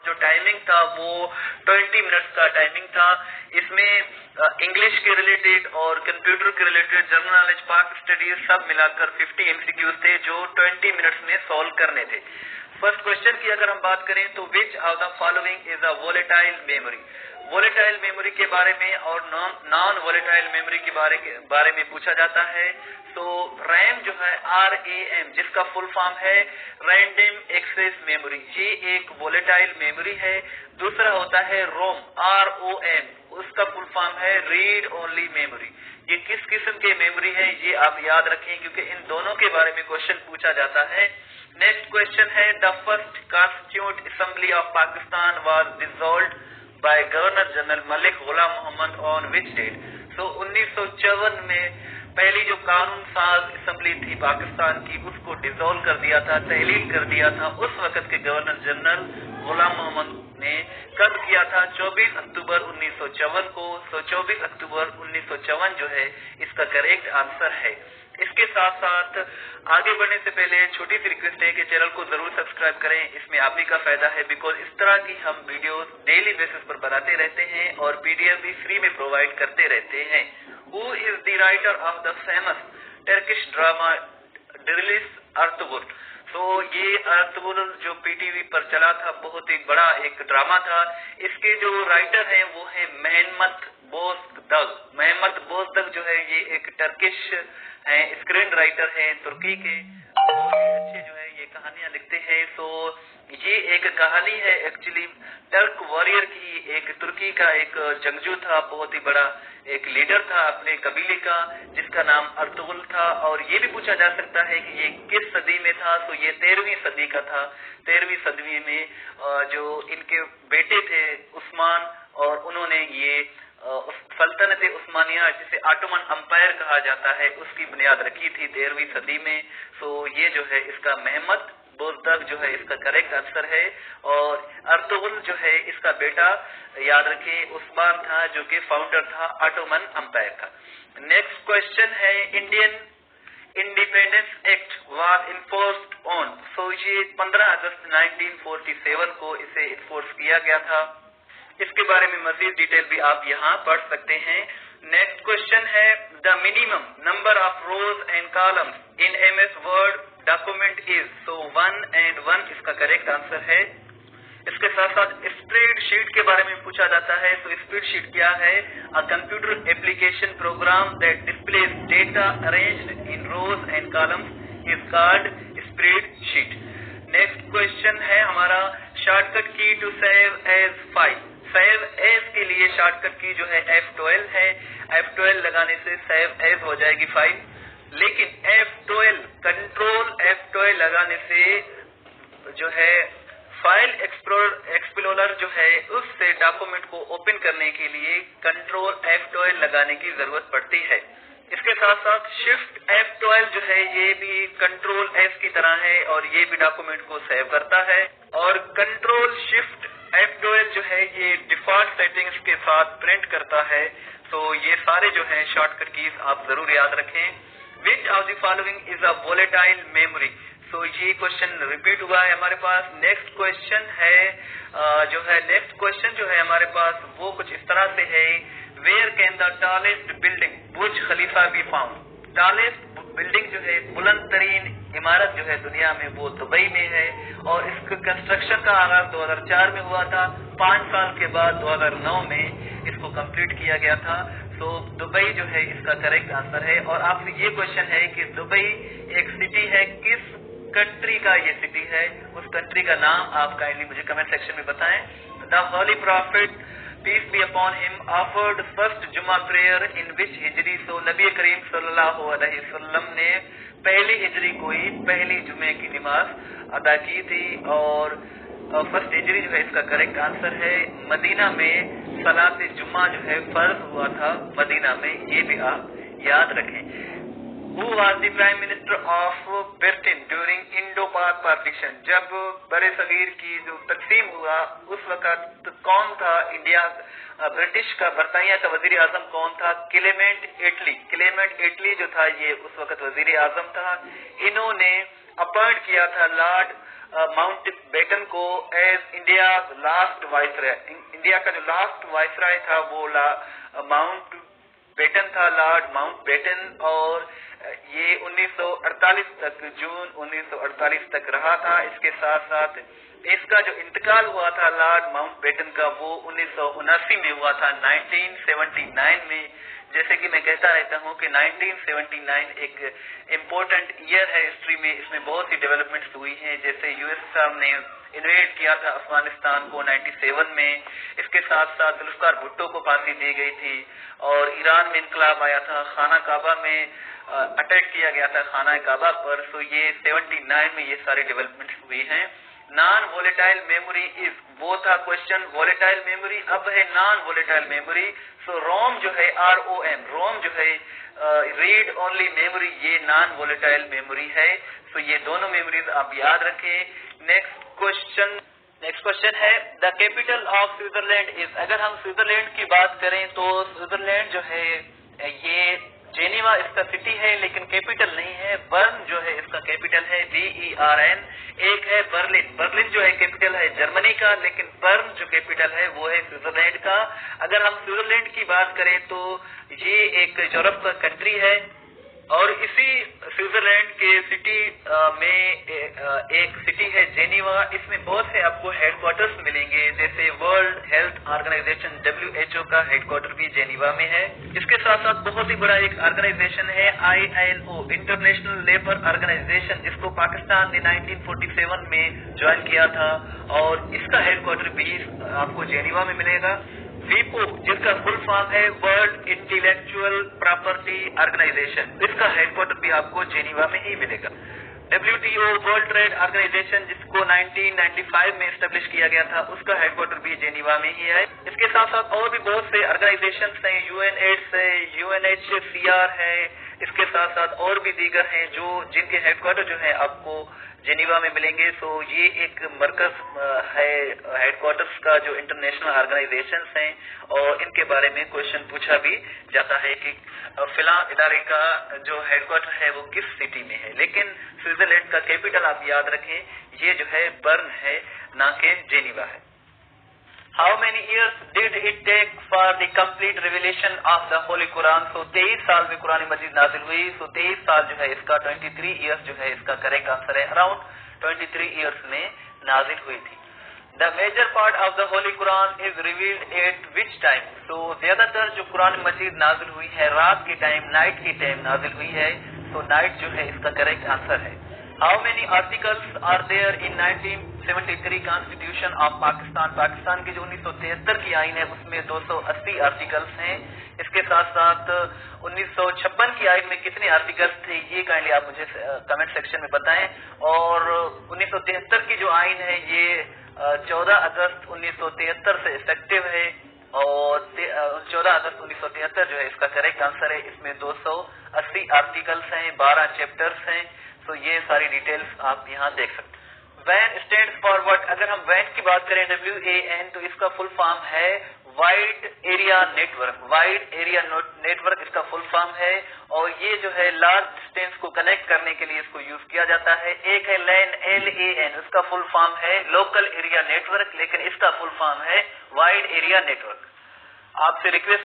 जो टाइमिंग था वो 20 मिनट्स का टाइमिंग था। इसमें इंग्लिश के रिलेटेड और कंप्यूटर के रिलेटेड, जनरल नॉलेज, पाक स्टडीज सब मिलाकर 50 एमसीक्यूज थे जो 20 मिनट्स में सॉल्व करने थे। फर्स्ट क्वेश्चन की अगर हम बात करें तो which of the following is a volatile memory. Volatile memory के बारे में और नॉन वोलेटाइल मेमोरी के बारे में पूछा जाता है। तो रैम जो है RAM, जिसका फुल फॉर्म है रैंडम एक्सेस मेमोरी, ये एक वोलेटाइल मेमोरी है। दूसरा होता है रोम, ROM, उसका फुल फॉर्म है रीड ओनली मेमोरी। ये किस किस्म के मेमोरी है ये आप याद रखें, क्योंकि इन दोनों के बारे में क्वेश्चन पूछा जाता है। नेक्स्ट क्वेश्चन है the first constituent assembly of Pakistan was dissolved by governor general Malik Ghulam Mohammad on which date. तो 1954 में पहली जो कानून साज असेंबली थी पाकिस्तान की, उसको डिसॉल्व कर दिया था, तहलील कर दिया था उस वक्त के गवर्नर जनरल गुलाम मोहम्मद ने। कब किया था? 24 अक्टूबर 1954 को। तो 24 अक्टूबर 1954 जो है इसका करेक्ट आंसर है। इसके साथ साथ आगे बढ़ने से पहले छोटी सी रिक्वेस्ट है कि चैनल को जरूर सब्सक्राइब करें, इसमें आप ही का फायदा है, बिकॉज इस तरह की हम वीडियोस डेली बेसिस पर बनाते रहते हैं और PDF भी फ्री में प्रोवाइड करते रहते हैं। Who is the writer of the famous Turkish drama Dirilis Ertuğrul? तो ये अर्तुगरुल जो PTV पर चला था, बहुत ही बड़ा एक ड्रामा था। इसके जो राइटर हैं वो है मेहमत बोजदग। मेहमत बोजदग जो है ये एक टर्किश हैं, स्क्रीन राइटर हैं तुर्की के, बहुत ही अच्छे जो है ये कहानियां लिखते हैं। तो ये एक कहानी है एक्चुअली टर्क वॉरियर की। एक तुर्की का एक जंगजू था, बहुत ही बड़ा एक लीडर था अपने कबीले का, जिसका नाम अर्तुगरुल था। और ये भी पूछा जा सकता है कि ये किस सदी में था। तो ये 13वीं सदी का था। 13वीं सदी में जो इनके बेटे थे उस्मान, और उन्होंने ये सल्तनत उस्मानिया, जिसे ऑटोमन अंपायर कहा जाता है, उसकी बुनियाद रखी थी 13वीं सदी में। तो ये जो है इसका मेहमत बोजदग जो है इसका करेक्ट आंसर है। और अर्तुगरुल जो है इसका बेटा, याद रखिए, उस्मान था जो कि फाउंडर था ऑटोमन अंपायर का। नेक्स्ट क्वेश्चन है Indian Independence Act was enforced on. So ये 15 अगस्त 1947 को इसे इन्फोर्स किया गया था। इसके बारे में मजीद डिटेल भी आप यहाँ पढ़ सकते हैं। नेक्स्ट क्वेश्चन है the minimum number of rose and columns in MS word document is. So 1 and 1 इसका करेक्ट आंसर है। इसके साथ साथ स्प्रेड शीट के बारे में पूछा जाता है। तो स्प्रेड शीट क्या है? A computer application program that displays data arranged in rows and columns is called spreadsheet. Next question है हमारा shortcut key to save as file. Save as के लिए शॉर्टकट की जो है F12 है। F12 लगाने से सेव एज हो जाएगी फाइल। लेकिन F12 कंट्रोल F12 लगाने से जो है फाइल एक्सप्लोरर जो है उससे डॉक्यूमेंट को ओपन करने के लिए कंट्रोल F12 लगाने की जरूरत पड़ती है। इसके साथ साथ शिफ्ट F12 जो है ये भी कंट्रोल S की तरह है और ये भी डॉक्यूमेंट को सेव करता है। और कंट्रोल शिफ्ट F12 जो है ये डिफॉल्ट सेटिंग्स के साथ प्रिंट करता है। तो ये सारे जो है शॉर्टकट कीज आप जरूर याद रखें। Which of the following is a volatile memory. तो ये क्वेश्चन रिपीट हुआ है हमारे पास। नेक्स्ट क्वेश्चन है नेक्स्ट क्वेश्चन जो है हमारे पास वो कुछ इस तरह से है, where can the tallest building Burj Khalifa be found. Tallest building जो है बुलंद तरीन इमारत जो है दुनिया में वो दुबई में है। और इसका कंस्ट्रक्शन का आगाज 2004 में हुआ था। 5 साल के बाद 2009 में इसको कंप्लीट किया गया था। तो दुबई जो है इसका करेक्ट आंसर है। और आपसे ये क्वेश्चन है कि दुबई एक सिटी है, किस कंट्री का ये सिटी है, उस कंट्री का नाम आप काइंडली मुझे कमेंट सेक्शन में बताएं। The holy prophet peace be upon him offered first Juma prayer in which Hijri. So नबी करीम सल्लल्लाहु अलैहि वसल्लम ने पहली हिजरी को ही पहली जुमे की नमाज अदा की थी। और फर्स्ट हिजरी जो है इसका करेक्ट आंसर है। मदीना में सलात जुम्मा जो है फर्ज हुआ था मदीना में, ये भी आप याद रखें। Who was the Prime Minister of Britain during Indo-Pak partition? जब बड़े सगीर की जो तकसीम हुआ उस वक्त कौन था इंडिया ब्रिटिश का, बरतानिया का वजीर आजम कौन था? क्लेमेंट एटली। क्लेमेंट एटली जो था ये उस वक्त वजीर आजम था। इन्होंने अपॉइंट किया था लॉर्ड माउंट बेटन को as India last viceroy, India का जो लास्ट वाइसराय था वो माउंट बेटन था, लॉर्ड माउंट बेटन, और ये 1948 तक, जून 1948 तक रहा था। इसके साथ साथ इसका जो इंतकाल हुआ था लॉर्ड माउंट बेटन का वो 1979 में हुआ था, 1979 में। जैसे कि मैं कहता रहता हूँ कि 1979 एक इम्पोर्टेंट ईयर है हिस्ट्री में, इसमें बहुत सी डेवलपमेंट्स हुई हैं। जैसे यूएसएसआर ने इन्वेड किया था अफगानिस्तान को 97 में, इसके साथ साथ जुल्फिकार भुट्टो को फांसी दी गई थी, और ईरान में इनकलाब आया था, खाना काबा में अटैक किया गया था खाना काबा पर। सो ये 79 में ये सारी डेवलपमेंट्स हुई हैं। नॉन वोलेटाइल मेमोरी इज, वो था क्वेश्चन, वोलेटाइल मेमोरी, अब है नॉन वोलेटाइल मेमोरी। सो रोम जो है ROM, रोम जो है रीड ओनली मेमोरी, ये नॉन वोलेटाइल मेमोरी है। सो ये दोनों मेमोरीज आप याद रखें। नेक्स्ट क्वेश्चन है the capital of Switzerland is, अगर हम स्विट्जरलैंड की बात करें तो स्विट्जरलैंड जो है ये जेनीवा इसका सिटी है लेकिन कैपिटल नहीं है। बर्न जो है इसका कैपिटल है, BERN। एक है बर्लिन, बर्लिन जो है कैपिटल है जर्मनी का, लेकिन बर्न जो कैपिटल है वो है स्विट्जरलैंड का। अगर हम स्विट्जरलैंड की बात करें तो ये एक यूरोप का कंट्री है, और इसी स्विट्जरलैंड के सिटी में एक सिटी है जेनीवा। इसमें बहुत से आपको हेडक्वार्टर्स मिलेंगे, जैसे वर्ल्ड हेल्थ ऑर्गेनाइजेशन WHO का हेडक्वार्टर भी जेनीवा में है। इसके साथ साथ बहुत ही बड़ा एक ऑर्गेनाइजेशन है ILO, इंटरनेशनल लेबर ऑर्गेनाइजेशन, जिसको पाकिस्तान ने 1947 में ज्वाइन किया था, और इसका हेडक्वार्टर भी आपको जेनीवा में मिलेगा। WIPO जिसका फुल फॉर्म है वर्ल्ड इंटेलेक्चुअल प्रॉपर्टी ऑर्गेनाइजेशन, इसका हेडक्वार्टर भी आपको जेनीवा में ही मिलेगा। WTO वर्ल्ड ट्रेड ऑर्गेनाइजेशन जिसको 1995 में एस्टेब्लिश किया गया था, उसका हेडक्वार्टर भी जेनीवा में ही है। इसके साथ साथ और भी बहुत से ऑर्गेनाइजेशन हैं, UNAIDS है, UNHCR है, इसके साथ साथ और भी दीगर हैं जिनके हेडक्वार्टर जो है आपको जेनीवा में मिलेंगे। सो ये एक मरकज है हेडक्वार्टर्स का जो इंटरनेशनल ऑर्गेनाइजेशंस हैं, और इनके बारे में क्वेश्चन पूछा भी जाता है कि फिलहाल इदारे का जो हेडक्वार्टर है वो किस सिटी में है। लेकिन स्विट्जरलैंड का कैपिटल आप याद रखें, ये जो है बर्न है, ना कि जेनीवा है। How many years did it take for the complete revelation of the Holy Quran? So 23 साल में कुरान मजीद नाजिल हुई। So 23 साल जो है इसका 23 years जो है इसका करेक्ट आंसर है, अराउंड 23 years में नाजिल हुई थी। The major part of the Holy Quran is revealed at which time? So ज्यादातर जो कुरान मजीद नाजिल हुई है रात के टाइम, नाइट की टाइम नाजिल हुई है। So नाइट जो है इसका करेक्ट आंसर है। How many articles are there in 1973 Constitution of Pakistan? Pakistan की जो 1973 की आइन है उसमें 280 आर्टिकल्स हैं। इसके साथ साथ 1956 की आइन में कितने आर्टिकल्स थे ये काइंडली आप मुझे कमेंट सेक्शन में बताएं। और 1973 की जो आइन है ये 14 अगस्त 1973 से इफेक्टिव है, और 14 अगस्त 1973 जो है इसका करेक्ट आंसर है। इसमें 280 आर्टिकल्स हैं, 12 चैप्टर्स हैं। तो ये सारी डिटेल्स आप यहाँ देख सकते हैं। वैन स्टैंड्स फॉर व्हाट? अगर हम वैन की बात करें WAN तो इसका फुल फॉर्म है wide area network, wide area network इसका फुल फॉर्म है, और ये जो है लार्ज डिस्टेंस को कनेक्ट करने के लिए इसको यूज किया जाता है। एक है LAN, LAN, इसका फुल फॉर्म है लोकल एरिया नेटवर्क, लेकिन इसका फुल फॉर्म है वाइड एरिया नेटवर्क। आपसे रिक्वेस्ट